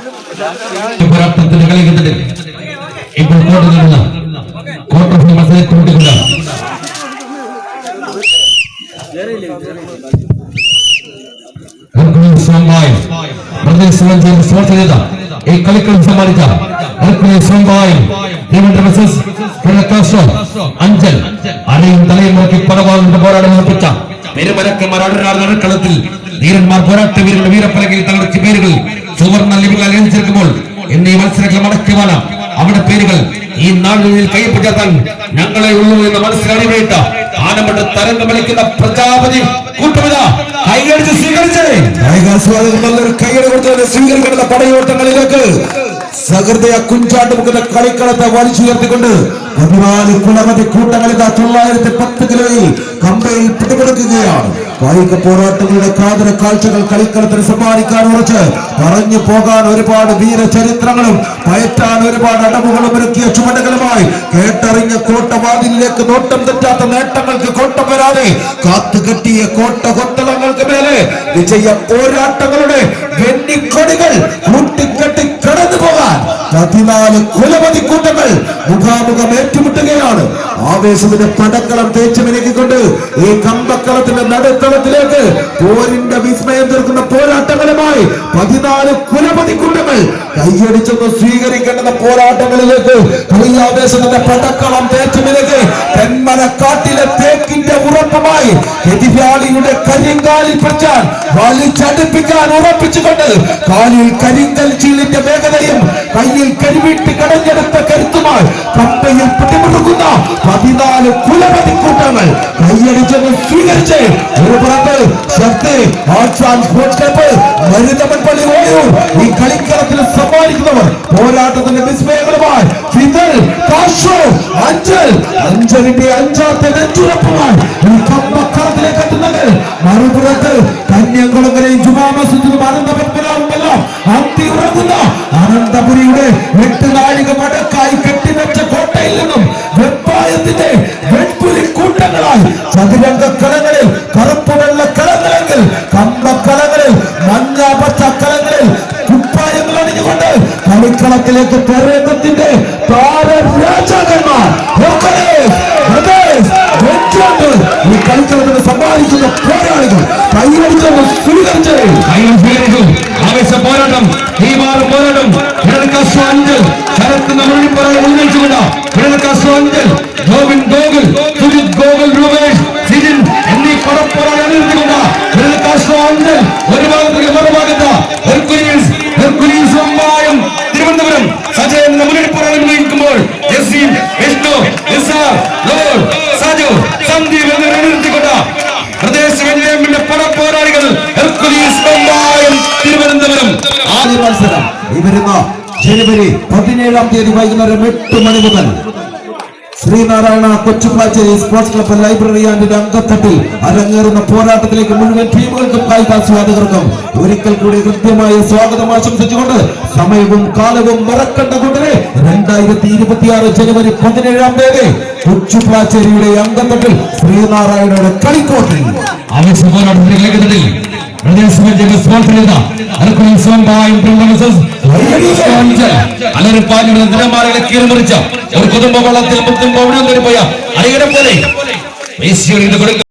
പോരാട്ടത്തിന്റെ കളിക്കുന്നതിൽ ഇപ്പോൾ കോട്ട മത്സരത്തിൽ ഈ കളിക്കളി സമ്മാനിച്ച അഞ്ചൽ അരയും തലയും നോക്കി പടവാളിന്റെ പോരാട്ടം ഉറപ്പിച്ച പെരുമലക്കന്മാർ കളത്തിൽ ധീരന്മാർ പോരാട്ട വീരരുടെ വീരപ്പലകയിൽ തങ്ങളുടെ പേരുകൾ സുവർണ്ണ ലിപികൾ അനുസരിക്കുമ്പോൾ എന്നീ മത്സരങ്ങൾ മടക്കിവാന അവിടെ പേരുകൾ ഈ നാളുകളിൽ കൈപ്പറ്റാൻ ഞങ്ങളെ ഉള്ളൂ എന്ന മനസ്സിലറിവേട്ട ആനമട്ട തരംഗം വലിക്കുന്ന പ്രജാപതി കൂട്ടമിത കൈയടിച്ച് സ്വീകരിച്ചേ കൈയടി കൊടുത്തവരെ സ്വീകരിക്കുന്ന പടയോട്ടങ്ങളിലേക്ക് സഹൃദയ കുഞ്ചാട്ടുമുക്കുന്ന കളിക്കളത്തെ വലിച്ചുയർത്തിക്കൊണ്ട് 14 കുളമതി കൂട്ടങ്ങളിത 910 കിലോയിൽ കമ്പയിൽ പിടിപെടുക്കുകയാണ്. കായിക പോരാട്ടങ്ങളുടെ കാതര കാഴ്ചകൾ കളിക്കളത്തിന് സമ്മാനിക്കാൻ ഉറച്ച് പറഞ്ഞു പോകാൻ ഒരുപാട് വീരചരിത്രങ്ങളും പയറ്റാൻ ഒരുപാട് അടവുകളും ഒരുക്കിയ ചുമടുകളുമായി കേട്ടറിഞ്ഞ കോട്ടവാതിലിലേക്ക് നോട്ടം തെറ്റാത്ത നേട്ടങ്ങൾക്ക് കോട്ടം വരാതെ കാത്തുകെട്ടിയ കോട്ട കൊത്തളങ്ങൾക്ക് മേലെ വിജയ പോരാട്ടങ്ങളുടെ വെണ്ണിക്കൊടികൾ കൂട്ടിക്കെട്ടി കടന്നു പോകാൻ 14 കുലപതി കൂട്ടങ്ങൾ മുഖാമുഖം ഏറ്റുമുട്ടുകയാണ്. ആവേശത്തിന്റെ പടക്കളം തേച്ചു മിനുക്കിക്കൊണ്ട് ഈ കമ്പക്കളത്തിന്റെ നടുത്തളത്തിലേക്ക് പോരിന്റെ വിസ്മയം തീർക്കുന്ന പോരാട്ടങ്ങളുമായി 14 കുലപതി കൂട്ടങ്ങൾ കൈയടിച്ചൊന്ന് സ്വീകരിക്കേണ്ടുന്ന പോരാട്ടങ്ങളിലേക്ക് കളിയാവേശത്തിന്റെ പടക്കളം തേച്ചു മിനുക്കി തെന്മലക്കാട്ടിലെ തേക്കിന്റെ ഉറപ്പുമായി എതിരാളിയുടെ കരിങ്കാലിൽ പിടിച്ചാൽ വലിച്ചടുപ്പിക്കാൻ ഉറപ്പിച്ചുകൊണ്ട് കാലിൽ കരിങ്കൽ ചീലിന്റെ വേഗതയും കയ്യിൽ കരിവീട്ടി കടഞ്ഞെടുത്ത കരുത്തുമായി കമ്പയിൽ പിടിമുറുക്കുന്ന 14 കുലപതി കൂട്ടങ്ങൾ കൈയടിച്ചെന്ന് സ്വീകരിച്ച് ഒരു പുറത്ത് ശക്തി സ്പോർട്സ് ക്ലബ്ബ് മരുതമൻ പള്ളി ഓയൂർ ഈ കളിക്കളത്തിൽ സമ്മാനിക്കുന്നവർ പോരാട്ടത്തിന്റെ വിസ്മയങ്ങളുമായി അഞ്ചലിന്റെ അഞ്ചാമത്തെ നെഞ്ചുറപ്പുമായി ഈ കമ്പക്കളത്തിലേക്ക് എത്തുന്നത് മറുപുറത്ത് കന്യാകുളങ്ങരെയും ജുമാ മസ്ജിദും അനന്തപത്മനാഭമെല്ലാം അന്തി ഉറങ്ങുന്ന അനന്തപുരിയുടെ 8 നാഴിക മടക്കായി കെട്ടിവെച്ച കോട്ടയിൽ നിന്നും വെപ്പായത്തിന്റെ വെൺപുലി കൂട്ടങ്ങളായി ചതുരംഗ കളങ്ങളിൽ കറുപ്പ് വെള്ള കളങ്ങളെങ്കിൽ കമ്പക്കളങ്ങളിൽ മഞ്ഞ പച്ച കളങ്ങളിൽ കുപ്പായങ്ങൾ അണിഞ്ഞുകൊണ്ട് കളിക്കളത്തിലേക്ക് കേരളത്തിന്റെ താരരാജാക്കന്മാർ ഈ കളിക്കളത്തിന് സമ്മാനിക്കുന്ന പോരാളികൾ കൈയടിച്ചൊന്ന് സ്വീകരിച്ചു ആവേശ പോരാട്ടം പോരാട്ടം ശരത്ത് ഉന്നയിച്ചുകൊണ്ട് ഗോവിൻ ഗോകുൽ സുജിത് ഗോകുൽ രൂപേഷ് സിജിൻ എന്നീ പടപ്പോരാളി നിർത്തിക്കൊണ്ട് അഞ്ചൽ ഒരു ഭാഗത്തേക്ക് മറുഭാഗത്ത് തിരുവനന്തപുരം സജയൻ മുന്നണി പോരാളി നിർവഹിക്കുമ്പോൾ ജസീം വിഷ്ണു നിസാർ ലോർ സാജു സന്ദീപ് എന്നിവരെ നിർത്തിക്കൊണ്ട് പ്രദേശത്തിന്റെ പടപ്പോരാളികൾ തിരുവനന്തപുരം ആദ്യ മത്സരം ഈ വരുന്ന ജനുവരി 17-ാം തീയതി വൈകുന്നേരം 8 മണി മുതൽ Sreenarayana Kochuplachery sports club library ആൻഡിന്റെ അങ്കത്തട്ടിൽ അരങ്ങേറുന്ന പോരാട്ടത്തിലേക്ക് മുഴുവൻ ടീമുകൾക്കും കായികാസ്വാദകർക്കും ഒരിക്കൽ കൂടി കൃത്യമായ സ്വാഗതം ആശംസിച്ചുകൊണ്ട് സമയവും കാലവും മറക്കണ്ട കൂട്ടരെ 2026 ജനുവരി 17-ാം തീയതി കൊച്ചുപ്ലാച്ചേരിയുടെ അങ്കത്തട്ടിൽ ശ്രീനാരായണയുടെ കളിക്കോട്ടിൽ ആവേശ പോരാട്ടത്തിലേക്ക് ഒരു കുടുംബ വള്ളത്തിൽ മുത്തും പോയ അറിയണ പോലെ